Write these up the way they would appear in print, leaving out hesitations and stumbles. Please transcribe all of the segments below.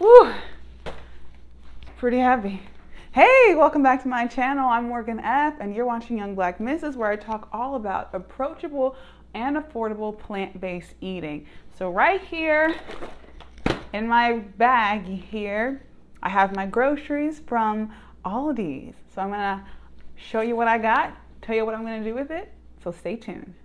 Whew, pretty heavy. Hey, welcome back to my channel. I'm Morgane F, and you're watching Young Black Mrs., where I talk all about approachable and affordable plant-based eating. So right here in my bag here, I have my groceries from Aldi. So I'm gonna show you what I got, tell you what I'm gonna do with it. So stay tuned.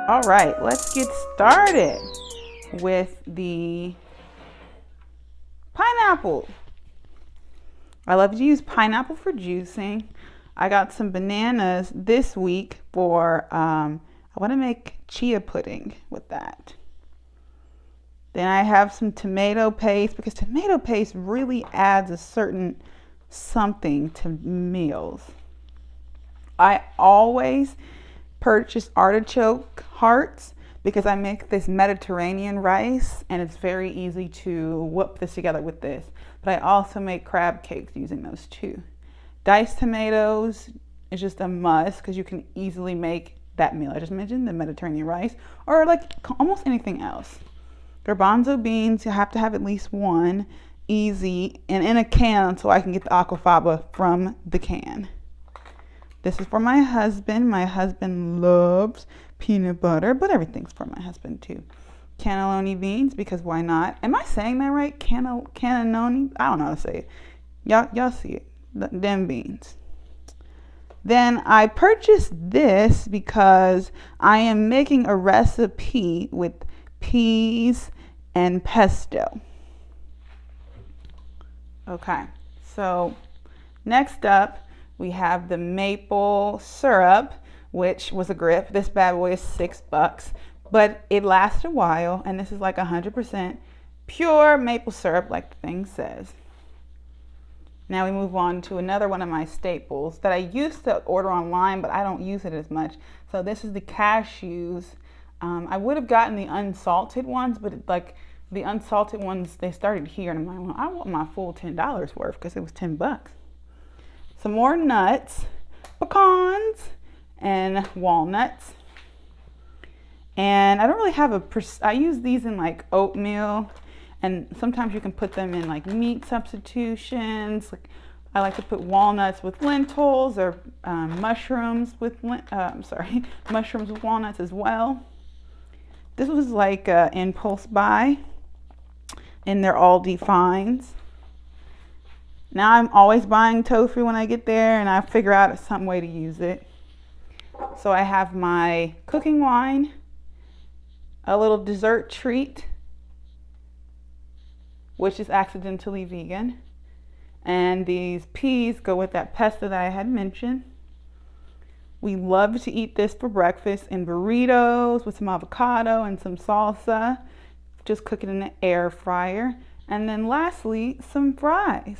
All right, let's get started with the pineapple. I love to use pineapple for juicing. I got some bananas this week for, I want to make chia pudding with that. Then I have some tomato paste, because tomato paste really adds a certain something to meals. I always purchase artichoke hearts because I make this Mediterranean rice and it's very easy to whip this together with this. But I also make crab cakes using those too. Diced tomatoes is just a must because you can easily make that meal I just mentioned, the Mediterranean rice, or like almost anything else. Garbanzo beans, you have to have at least one, easy, and in a can so I can get the aquafaba from the can. This is for my husband. My husband loves peanut butter, but everything's for my husband too. Cannelloni beans, because why not? Am I saying that right? Cannelloni? I don't know how to say it. Y'all see it. Them beans. Then I purchased this because I am making a recipe with peas and pesto. Okay, so next up, we have the maple syrup, which was a grip. This bad boy is $6, but it lasts a while, and this is like 100% pure maple syrup, like the thing says. Now we move on to another one of my staples that I used to order online, but I don't use it as much. So this is the cashews. I would have gotten the unsalted ones, but like the unsalted ones, they started here, and I'm like, well, I want my full $10 worth because it was $10. Some more nuts, pecans, and walnuts. And I don't really have I use these in like oatmeal, and sometimes you can put them in like meat substitutions. Like I like to put walnuts with lentils, or mushrooms with mushrooms with walnuts as well. This was like an impulse buy in their Aldi finds. Now I'm always buying tofu when I get there, and I figure out some way to use it. So I have my cooking wine, a little dessert treat, which is accidentally vegan, and these peas go with that pesto that I had mentioned. We love to eat this for breakfast in burritos with some avocado and some salsa. Just cook it in the air fryer. And then lastly, some fries,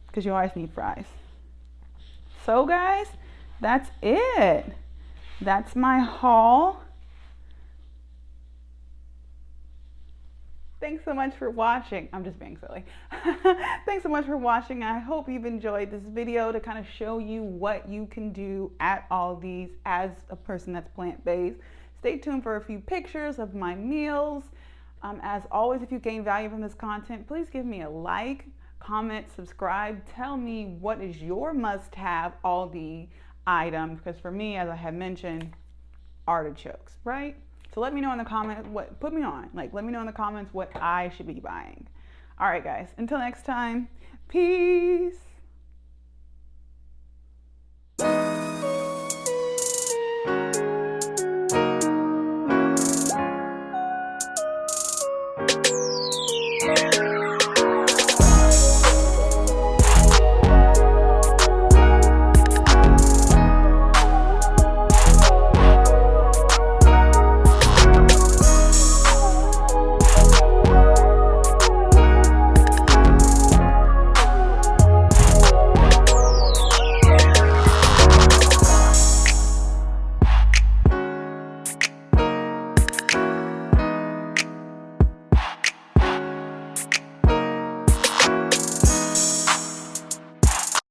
because you always need fries. So guys, that's it. That's my haul. Thanks so much for watching. I'm just being silly. Thanks so much for watching. I hope you've enjoyed this video to kind of show you what you can do at Aldi's as a person that's plant-based. Stay tuned for a few pictures of my meals. As always, if you gain value from this content, please give me a like, comment, subscribe. Tell me what is your must-have Aldi item, because for me, as I had mentioned, artichokes, right? So let me know in the comments let me know in the comments what I should be buying. All right, guys, until next time, peace.